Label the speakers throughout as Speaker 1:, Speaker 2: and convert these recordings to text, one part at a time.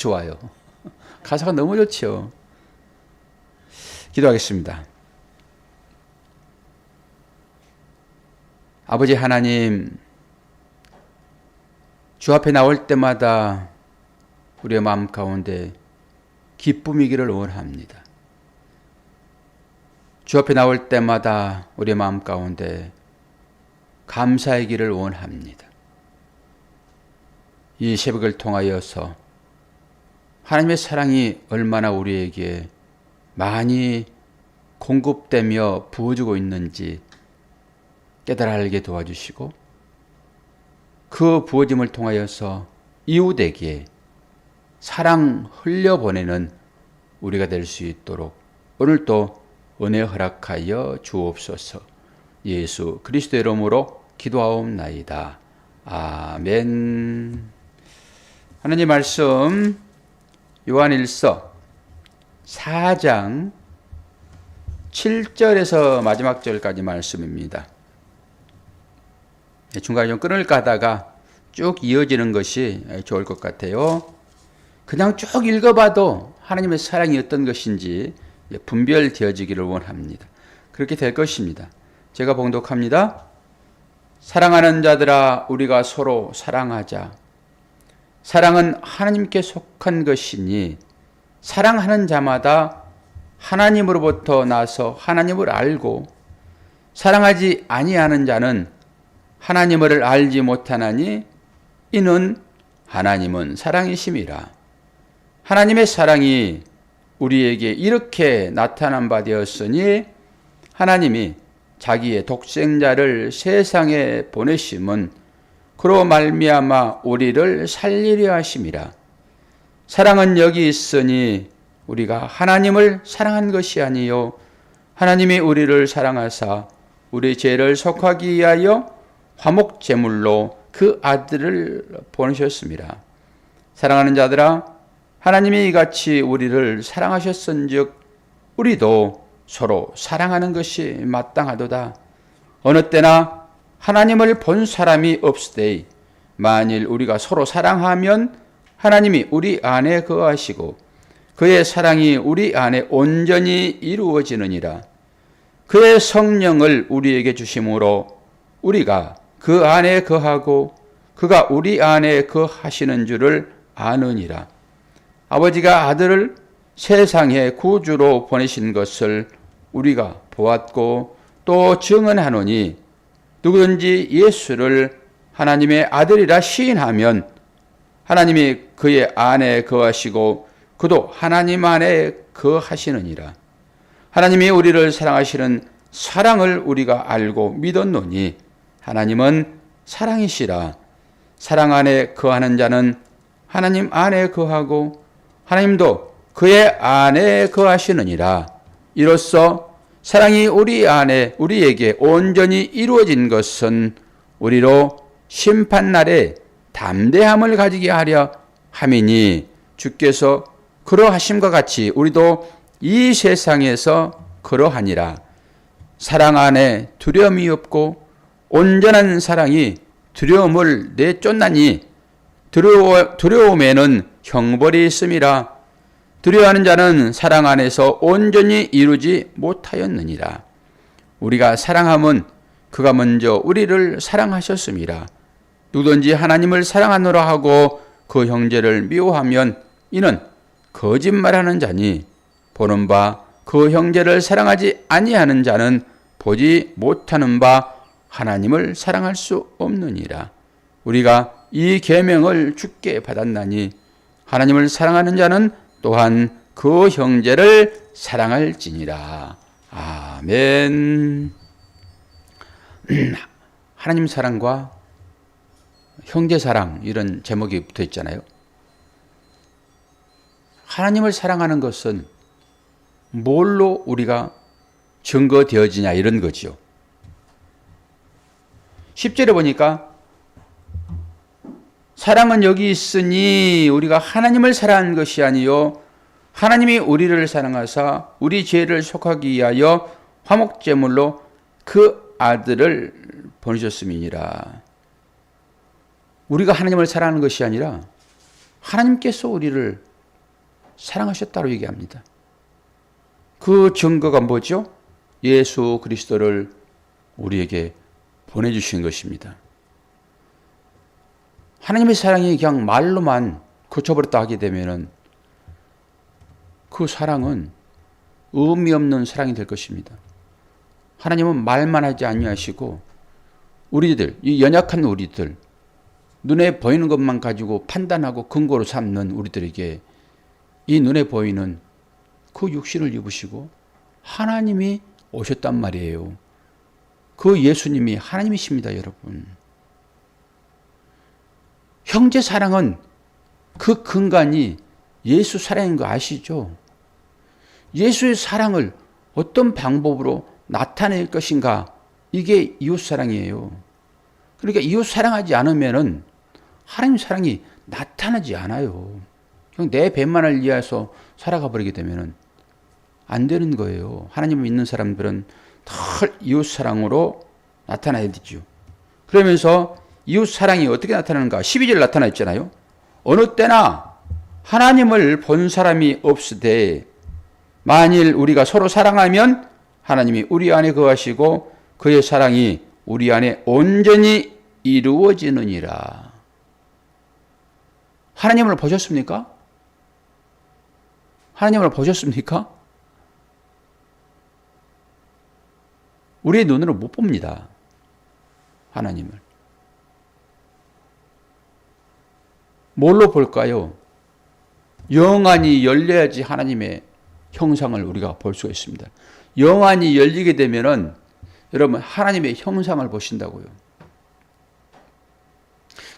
Speaker 1: 좋아요. 가사가 너무 좋죠. 기도하겠습니다. 아버지 하나님, 주 앞에 나올 때마다 우리의 마음 가운데 기쁨이기를 원합니다. 주 앞에 나올 때마다 우리의 마음 가운데 감사이기를 원합니다. 이 새벽을 통하여서 하나님의 사랑이 얼마나 우리에게 많이 공급되며 부어주고 있는지 깨달아 알게 도와주시고, 그 부어짐을 통하여서 이웃에게 사랑 흘려보내는 우리가 될 수 있도록 오늘도 은혜 허락하여 주옵소서. 예수 그리스도의 이름으로 기도하옵나이다. 아멘. 하나님 말씀 요한일서 4장 7절에서 마지막 절까지 말씀입니다. 중간에 좀 끊을까 하다가 쭉 이어지는 것이 좋을 것 같아요. 그냥 쭉 읽어봐도 하나님의 사랑이 어떤 것인지 분별되어지기를 원합니다. 그렇게 될 것입니다. 제가 봉독합니다. 사랑하는 자들아, 우리가 서로 사랑하자. 사랑은 하나님께 속한 것이니 사랑하는 자마다 하나님으로부터 나서 하나님을 알고, 사랑하지 아니하는 자는 하나님을 알지 못하나니 이는 하나님은 사랑이심이라. 하나님의 사랑이 우리에게 이렇게 나타난 바 되었으니 하나님이 자기의 독생자를 세상에 보내심은 그로 말미암아 우리를 살리려 하심이라. 사랑은 여기 있으니 우리가 하나님을 사랑한 것이 아니요 하나님이 우리를 사랑하사 우리 죄를 속하기 위하여 화목 제물로 그 아들을 보내셨습니다. 사랑하는 자들아, 하나님이 이같이 우리를 사랑하셨은즉 우리도 서로 사랑하는 것이 마땅하도다. 어느 때나 하나님을 본 사람이 없으되 만일 우리가 서로 사랑하면 하나님이 우리 안에 거하시고 그의 사랑이 우리 안에 온전히 이루어지느니라. 그의 성령을 우리에게 주심으로 우리가 그 안에 거하고 그가 우리 안에 거하시는 줄을 아느니라. 아버지가 아들을 세상에 구주로 보내신 것을 우리가 보았고 또 증언하노니 누구든지 예수를 하나님의 아들이라 시인하면 하나님이 그의 안에 거하시고 그도 하나님 안에 거하시느니라. 하나님이 우리를 사랑하시는 사랑을 우리가 알고 믿었노니 하나님은 사랑이시라. 사랑 안에 거하는 자는 하나님 안에 거하고 하나님도 그의 안에 거하시느니라. 이로써 사랑이 우리 안에 우리에게 온전히 이루어진 것은 우리로 심판날에 담대함을 가지게 하려 함이니 주께서 그러하심과 같이 우리도 이 세상에서 그러하니라. 사랑 안에 두려움이 없고 온전한 사랑이 두려움을 내쫓나니 두려움에는 형벌이 있음이라. 두려워하는 자는 사랑 안에서 온전히 이루지 못하였느니라. 우리가 사랑함은 그가 먼저 우리를 사랑하셨음이라. 누구든지 하나님을 사랑하노라 하고 그 형제를 미워하면 이는 거짓말하는 자니 보는 바 그 형제를 사랑하지 아니하는 자는 보지 못하는 바 하나님을 사랑할 수 없느니라. 우리가 이 계명을 주께 받았나니 하나님을 사랑하는 자는 또한 그 형제를 사랑할지니라. 아멘. 하나님 사랑과 형제 사랑, 이런 제목이 붙어 있잖아요. 하나님을 사랑하는 것은 뭘로 우리가 증거되어지냐, 이런 거죠. 10절에 보니까 사랑은 여기 있으니 우리가 하나님을 사랑한 것이 아니요 하나님이 우리를 사랑하사 우리 죄를 속하기 위하여 화목제물로 그 아들을 보내셨음이니라. 우리가 하나님을 사랑하는 것이 아니라 하나님께서 우리를 사랑하셨다고 얘기합니다. 그 증거가 뭐죠? 예수 그리스도를 우리에게 보내주신 것입니다. 하나님의 사랑이 그냥 말로만 그쳐버렸다 하게 되면은 그 사랑은 의미 없는 사랑이 될 것입니다. 하나님은 말만 하지 아니하시고 우리들, 이 연약한 우리들, 눈에 보이는 것만 가지고 판단하고 근거로 삼는 우리들에게 이 눈에 보이는 그 육신을 입으시고 하나님이 오셨단 말이에요. 그 예수님이 하나님이십니다, 여러분. 형제 사랑은 그 근간이 예수 사랑인 거 아시죠? 예수의 사랑을 어떤 방법으로 나타낼 것인가? 이게 이웃 사랑이에요. 그러니까 이웃 사랑하지 않으면은 하나님 사랑이 나타나지 않아요. 그냥 내 배만을 위해서 살아가 버리게 되면은 안 되는 거예요. 하나님을 믿는 사람들은 늘 이웃 사랑으로 나타나야 되죠. 그러면서 이웃 사랑이 어떻게 나타나는가? 12절 나타나 있잖아요. 어느 때나 하나님을 본 사람이 없으되 만일 우리가 서로 사랑하면 하나님이 우리 안에 거하시고 그의 사랑이 우리 안에 온전히 이루어지느니라. 하나님을 보셨습니까? 하나님을 보셨습니까? 우리의 눈으로 못 봅니다. 하나님을. 뭘로 볼까요? 영안이 열려야지 하나님의 형상을 우리가 볼 수가 있습니다. 영안이 열리게 되면은 여러분 하나님의 형상을 보신다고요.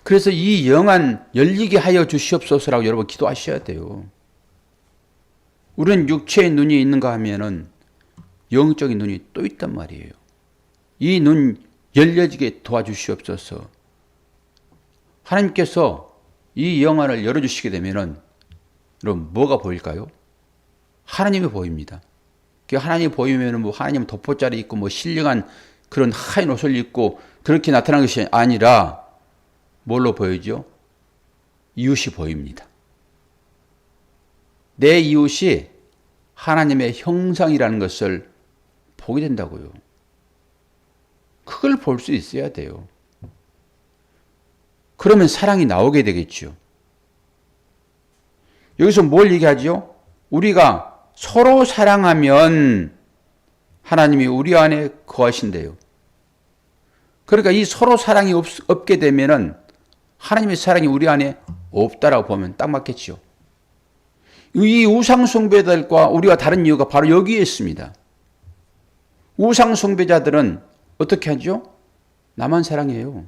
Speaker 1: 그래서 이 영안 열리게 하여 주시옵소서라고 여러분 기도하셔야 돼요. 우리는 육체의 눈이 있는가 하면은 영적인 눈이 또 있단 말이에요. 이 눈 열려지게 도와주시옵소서. 하나님께서 이 영안을 열어주시게 되면은 여러분 뭐가 보일까요? 하나님이 보입니다. 하나님이 보이면은 뭐 하나님은 덮보자리 입고 뭐 신령한 그런 하얀 옷을 입고 그렇게 나타나는 것이 아니라 뭘로 보이죠? 이웃이 보입니다. 내 이웃이 하나님의 형상이라는 것을 보게 된다고요. 그걸 볼 수 있어야 돼요. 그러면 사랑이 나오게 되겠죠. 여기서 뭘 얘기하죠? 우리가 서로 사랑하면 하나님이 우리 안에 거하신대요. 그러니까 이 서로 사랑이 없게 되면은 하나님의 사랑이 우리 안에 없다라고 보면 딱 맞겠죠. 이 우상숭배자들과 우리가 다른 이유가 바로 여기에 있습니다. 우상숭배자들은 어떻게 하죠? 나만 사랑해요.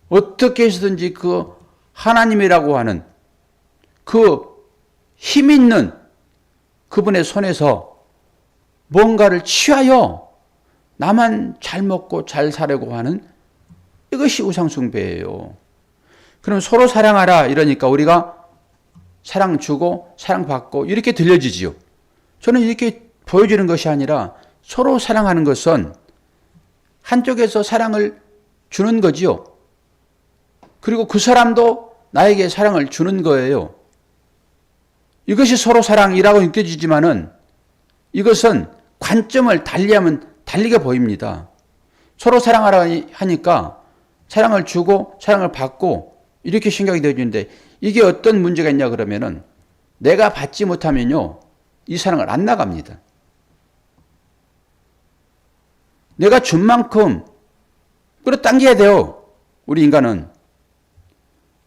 Speaker 1: 어떻게 해서든지 그 하나님이라고 하는 그 힘 있는 그분의 손에서 뭔가를 취하여 나만 잘 먹고 잘 살려고 하는 이것이 우상숭배예요. 그럼 서로 사랑하라 이러니까 우리가 사랑 주고 사랑 받고 이렇게 들려지지요. 저는 이렇게 보여주는 것이 아니라 서로 사랑하는 것은 한쪽에서 사랑을 주는 거지요. 그리고 그 사람도 나에게 사랑을 주는 거예요. 이것이 서로 사랑이라고 느껴지지만은 이것은 관점을 달리하면 달리게 보입니다. 서로 사랑하라 하니까 사랑을 주고 사랑을 받고 이렇게 생각이 되어지는데 이게 어떤 문제가 있냐 그러면은 내가 받지 못하면요 이 사랑을 안 나갑니다. 내가 준 만큼 끌어당겨야 돼요. 우리 인간은.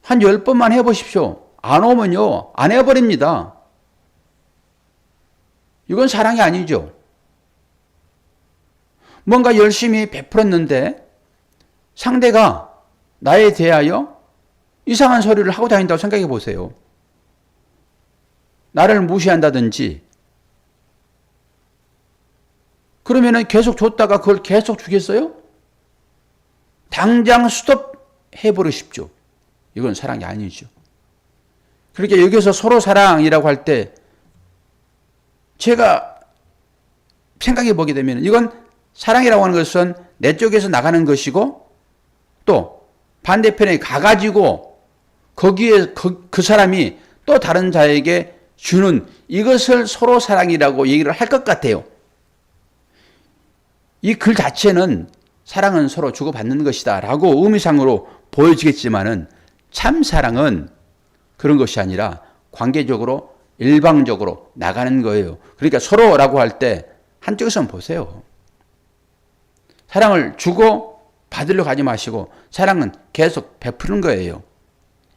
Speaker 1: 한 10번만 해보십시오. 안 오면요 안 해버립니다. 이건 사랑이 아니죠. 뭔가 열심히 베풀었는데 상대가 나에 대하여 이상한 소리를 하고 다닌다고 생각해 보세요. 나를 무시한다든지 그러면은 계속 줬다가 그걸 계속 주겠어요? 당장 스톱 해버리십시오. 이건 사랑이 아니죠. 그러니까 여기서 서로 사랑이라고 할 때 제가 생각해 보게 되면 이건 사랑이라고 하는 것은 내 쪽에서 나가는 것이고 또 반대편에 가가지고 거기에 그 사람이 또 다른 자에게 주는 이것을 서로 사랑이라고 얘기를 할 것 같아요. 이 글 자체는 사랑은 서로 주고받는 것이다 라고 의미상으로 보여지겠지만은 참 사랑은 그런 것이 아니라 관계적으로 일방적으로 나가는 거예요. 그러니까 서로라고 할 때 한쪽에서만 보세요. 사랑을 주고 받으려고 하지 마시고 사랑은 계속 베푸는 거예요.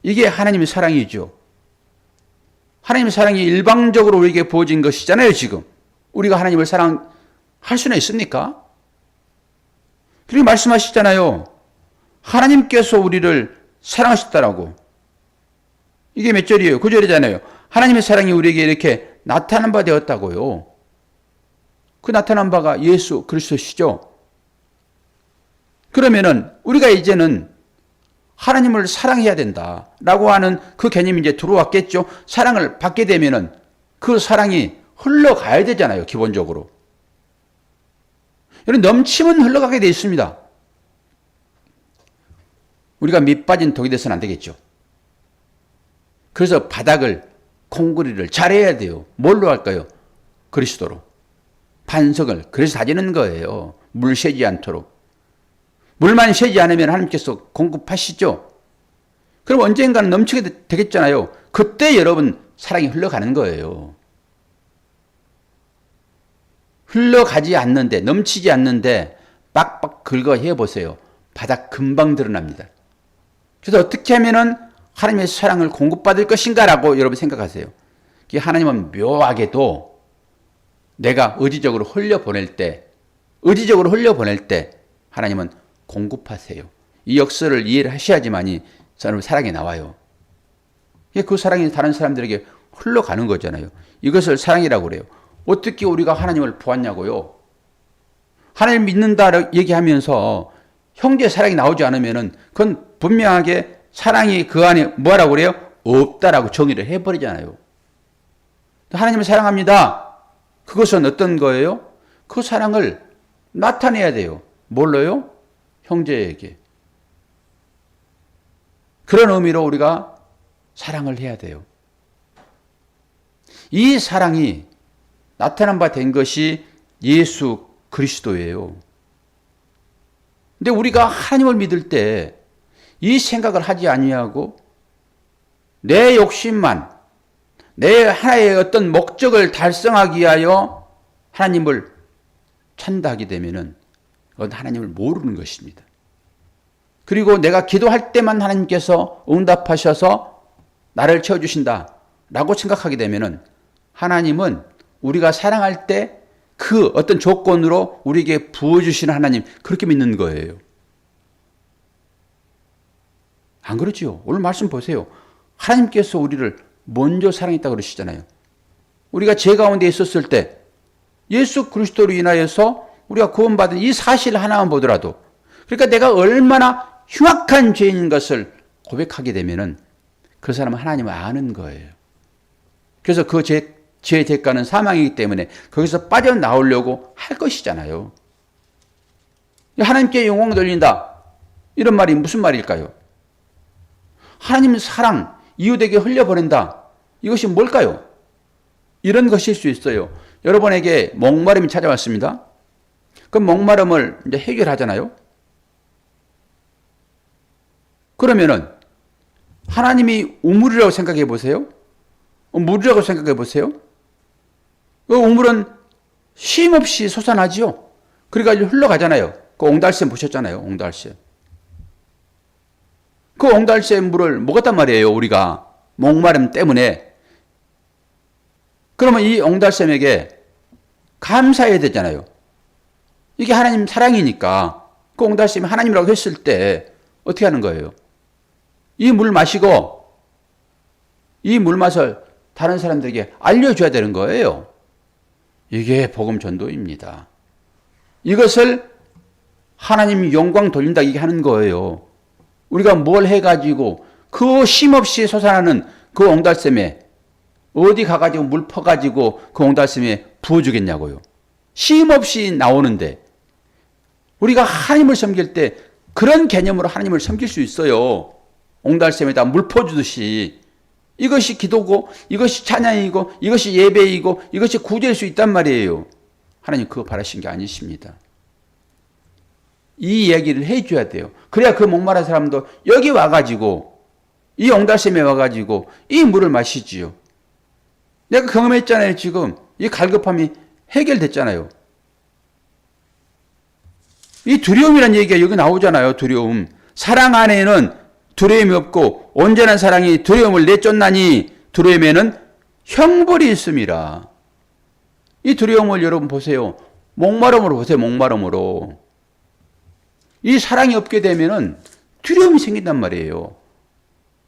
Speaker 1: 이게 하나님의 사랑이죠. 하나님의 사랑이 일방적으로 우리에게 부어진 것이잖아요, 지금. 우리가 하나님을 사랑할 수는 있습니까? 그리고 말씀하시잖아요. 하나님께서 우리를 사랑하셨다라고. 이게 몇 절이에요? 9절이잖아요. 하나님의 사랑이 우리에게 이렇게 나타난 바 되었다고요. 그 나타난 바가 예수 그리스도시죠. 그러면은 우리가 이제는 하나님을 사랑해야 된다라고 하는 그 개념이 이제 들어왔겠죠. 사랑을 받게 되면은 그 사랑이 흘러가야 되잖아요, 기본적으로. 여러분, 넘치면 흘러가게 돼 있습니다. 우리가 밑 빠진 독이 돼서는 안 되겠죠. 그래서 바닥을, 콩그리를 잘해야 돼요. 뭘로 할까요? 그리스도로. 반석을, 그래서 다지는 거예요. 물 새지 않도록. 물만 새지 않으면 하나님께서 공급하시죠. 그럼 언젠가는 넘치게 되겠잖아요. 그때 여러분 사랑이 흘러가는 거예요. 흘러가지 않는데, 넘치지 않는데 빡빡 긁어 해보세요. 바닥 금방 드러납니다. 그래서 어떻게 하면은 하나님의 사랑을 공급받을 것인가라고 여러분 생각하세요. 하나님은 묘하게도 내가 의지적으로 흘려보낼 때 하나님은 공급하세요. 이 역설을 이해를 하셔야지만이 저는 사랑이 나와요. 그 사랑이 다른 사람들에게 흘러가는 거잖아요. 이것을 사랑이라고 그래요. 어떻게 우리가 하나님을 보았냐고요? 하나님 믿는다 얘기하면서 형제 사랑이 나오지 않으면은 그건 분명하게 사랑이 그 안에 뭐라고 그래요? 없다라고 정의를 해버리잖아요. 하나님을 사랑합니다. 그것은 어떤 거예요? 그 사랑을 나타내야 돼요. 뭘로요? 형제에게. 그런 의미로 우리가 사랑을 해야 돼요. 이 사랑이 나타난 바 된 것이 예수 그리스도예요. 근데 우리가 하나님을 믿을 때 이 생각을 하지 아니하고 내 욕심만, 내 하나의 어떤 목적을 달성하기 위하여 하나님을 찬다 하게 되면은 그건 하나님을 모르는 것입니다. 그리고 내가 기도할 때만 하나님께서 응답하셔서 나를 채워주신다 라고 생각하게 되면은 하나님은 우리가 사랑할 때 그 어떤 조건으로 우리에게 부어주시는 하나님, 그렇게 믿는 거예요. 안 그렇지요? 오늘 말씀 보세요. 하나님께서 우리를 먼저 사랑했다고 그러시잖아요. 우리가 죄 가운데 있었을 때 예수 그리스도로 인하여서 우리가 구원받은 이 사실 하나만 보더라도, 그러니까 내가 얼마나 흉악한 죄인인 것을 고백하게 되면은 그 사람은 하나님을 아는 거예요. 그래서 그 죄의 대가는 사망이기 때문에 거기서 빠져나오려고 할 것이잖아요. 하나님께 영광 돌린다. 이런 말이 무슨 말일까요? 하나님 사랑, 이웃에게 흘려보낸다. 이것이 뭘까요? 이런 것일 수 있어요. 여러분에게 목마름이 찾아왔습니다. 그럼 목마름을 이제 해결하잖아요. 그러면은 하나님이 우물이라고 생각해 보세요. 물이라고 생각해 보세요. 그 우물은 쉼없이 솟아나지요. 그래가지고 흘러가잖아요. 그 옹달샘 보셨잖아요. 옹달샘. 그 옹달샘 물을 먹었단 말이에요. 우리가 목마름 때문에. 그러면 이 옹달샘에게 감사해야 되잖아요. 이게 하나님 사랑이니까 그 옹달샘이 하나님이라고 했을 때 어떻게 하는 거예요? 이 물 마시고 이 물 맛을 다른 사람들에게 알려줘야 되는 거예요. 이게 복음 전도입니다. 이것을 하나님 영광 돌린다 이게 하는 거예요. 우리가 뭘 해가지고 그 쉼없이 솟아나는 그 옹달샘에 어디 가가지고 물 퍼가지고 그 옹달샘에 부어주겠냐고요. 쉼없이 나오는데 우리가 하나님을 섬길 때 그런 개념으로 하나님을 섬길 수 있어요. 옹달샘에다 물 퍼주듯이. 이것이 기도고, 이것이 찬양이고, 이것이 예배이고, 이것이 구제일 수 있단 말이에요. 하나님 그거 바라신 게 아니십니다. 이 이야기를 해줘야 돼요. 그래야 그 목마른 사람도 여기 와가지고, 이 옹달샘에 와가지고, 이 물을 마시지요. 내가 경험했잖아요, 지금. 이 갈급함이 해결됐잖아요. 이 두려움이라는 얘기가 여기 나오잖아요, 두려움. 사랑 안에는 두려움이 없고 온전한 사랑이 두려움을 내쫓나니 두려움에는 형벌이 있음이라. 이 두려움을 여러분 보세요. 목마름으로 보세요. 목마름으로. 이 사랑이 없게 되면은 두려움이 생긴단 말이에요.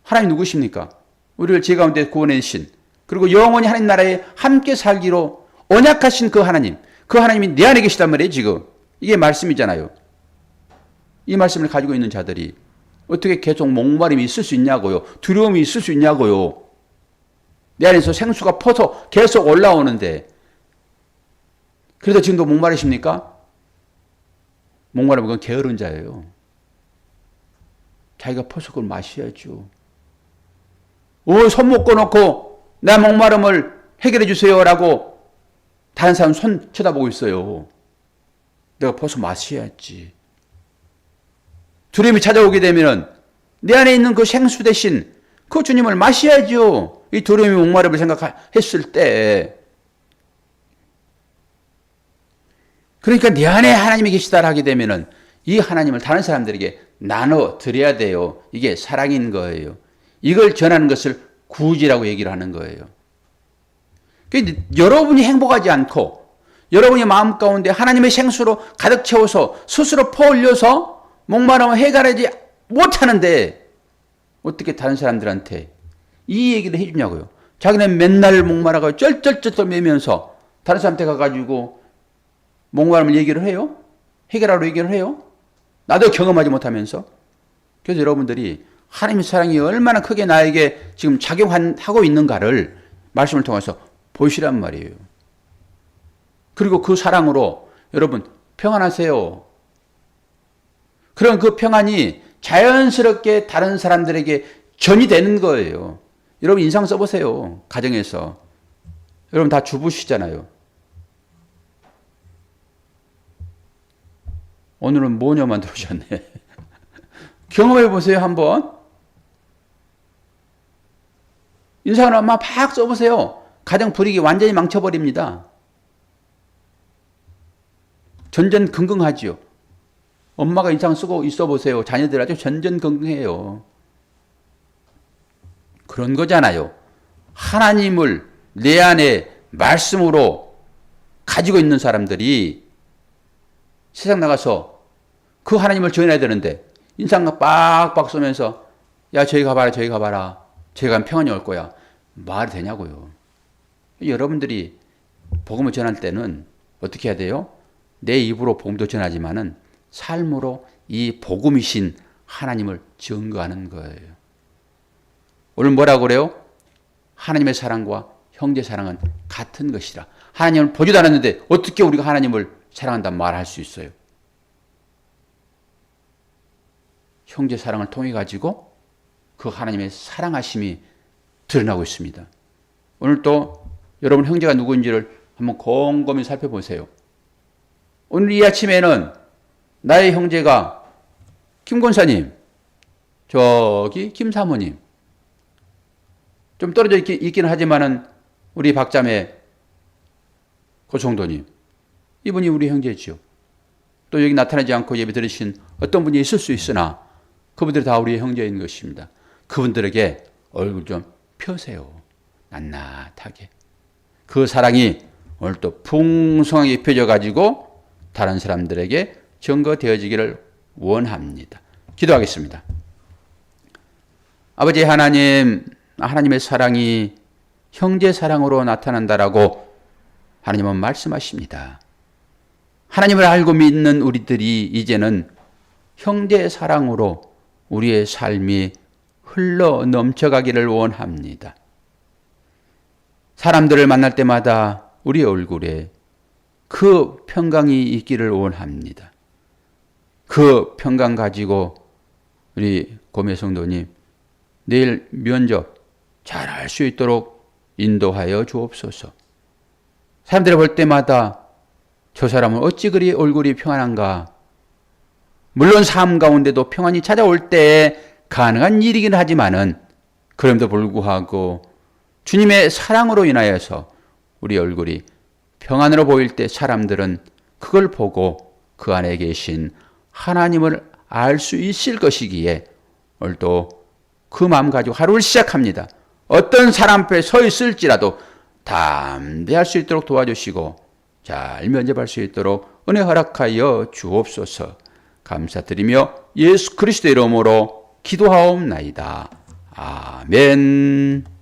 Speaker 1: 하나님 누구십니까? 우리를 죄 가운데 구원해 주신, 그리고 영원히 하나님 나라에 함께 살기로 언약하신 그 하나님. 그 하나님이 내 안에 계시단 말이에요, 지금. 이게 말씀이잖아요. 이 말씀을 가지고 있는 자들이 어떻게 계속 목마름이 있을 수 있냐고요. 두려움이 있을 수 있냐고요. 내 안에서 생수가 퍼서 계속 올라오는데. 그래서 지금도 목마르십니까? 목마르면 그건 게으른 자예요. 자기가 퍼서 그걸 마셔야죠. 손 묶어놓고 내 목마름을 해결해 주세요라고 다른 사람 손 쳐다보고 있어요. 내가 퍼서 마셔야지. 두려움이 찾아오게 되면 내 안에 있는 그 생수 대신 그 주님을 마셔야죠. 이 두려움이 목마름을 생각했을 때. 그러니까 내 안에 하나님이 계시다라 하게 되면 이 하나님을 다른 사람들에게 나눠 드려야 돼요. 이게 사랑인 거예요. 이걸 전하는 것을 구지라고 얘기를 하는 거예요. 그러니까 여러분이 행복하지 않고 여러분이 마음 가운데 하나님의 생수로 가득 채워서 스스로 퍼올려서 목마름을 해결하지 못하는데 어떻게 다른 사람들한테 이 얘기를 해주냐고요. 자기는 맨날 목마르고 쩔쩔쩔 매면서 다른 사람한테 가가지고 목마름을 얘기를 해요? 해결하러 얘기를 해요? 나도 경험하지 못하면서. 그래서 여러분들이 하나님의 사랑이 얼마나 크게 나에게 지금 작용하고 있는가를 말씀을 통해서 보시란 말이에요. 그리고 그 사랑으로 여러분 평안하세요. 그럼 그 평안이 자연스럽게 다른 사람들에게 전이 되는 거예요. 여러분 인상 써보세요. 가정에서. 여러분 다 주부시잖아요. 오늘은 모녀만 들어오셨네. 경험해 보세요, 한번. 인상을 아마 팍 써보세요. 가정 분위기 완전히 망쳐버립니다. 전전긍긍하지요. 엄마가 인상 쓰고 있어 보세요. 자녀들 아주 전전긍긍해요. 그런 거잖아요. 하나님을 내 안에 말씀으로 가지고 있는 사람들이 세상 나가서 그 하나님을 전해야 되는데 인상 빡빡 쏘면서 야 저기 가봐라 저기 가봐라 저기 가면 평안이 올 거야. 말이 되냐고요. 여러분들이 복음을 전할 때는 어떻게 해야 돼요? 내 입으로 복음도 전하지만은 삶으로 이 복음이신 하나님을 증거하는 거예요. 오늘 뭐라고 그래요? 하나님의 사랑과 형제 사랑은 같은 것이라. 하나님을 보지도 않았는데 어떻게 우리가 하나님을 사랑한다는 말을 할 수 있어요? 형제 사랑을 통해 가지고 그 하나님의 사랑하심이 드러나고 있습니다. 오늘 또 여러분 형제가 누구인지를 한번 곰곰이 살펴보세요. 오늘 이 아침에는 나의 형제가 김 권사님, 저기 김 사모님, 좀 떨어져 있기는 하지만은 우리 박자매 고성도님, 이분이 우리 형제지요. 또 여기 나타나지 않고 예배 드리신 어떤 분이 있을 수 있으나 그분들이 다 우리의 형제인 것입니다. 그분들에게 얼굴 좀 펴세요. 낱낱하게. 그 사랑이 오늘 또 풍성하게 입혀져 가지고 다른 사람들에게 증거되어지기를 원합니다. 기도하겠습니다. 아버지 하나님, 하나님의 사랑이 형제 사랑으로 나타난다라고 하나님은 말씀하십니다. 하나님을 알고 믿는 우리들이 이제는 형제 사랑으로 우리의 삶이 흘러 넘쳐가기를 원합니다. 사람들을 만날 때마다 우리 얼굴에 그 평강이 있기를 원합니다. 그 평강 가지고 우리 고매 성도님 내일 면접 잘 알 수 있도록 인도하여 주옵소서. 사람들이 볼 때마다 저 사람은 어찌 그리 얼굴이 평안한가? 물론 삶 가운데도 평안이 찾아올 때 가능한 일이긴 하지만은 그럼에도 불구하고 주님의 사랑으로 인하여서 우리 얼굴이 평안으로 보일 때 사람들은 그걸 보고 그 안에 계신 하나님을 알 수 있을 것이기에 오늘도 그 마음 가지고 하루를 시작합니다. 어떤 사람 앞에 서 있을지라도 담대할 수 있도록 도와주시고 잘 면접할 수 있도록 은혜 허락하여 주옵소서. 감사드리며 예수 그리스도의 이름으로 기도하옵나이다. 아멘.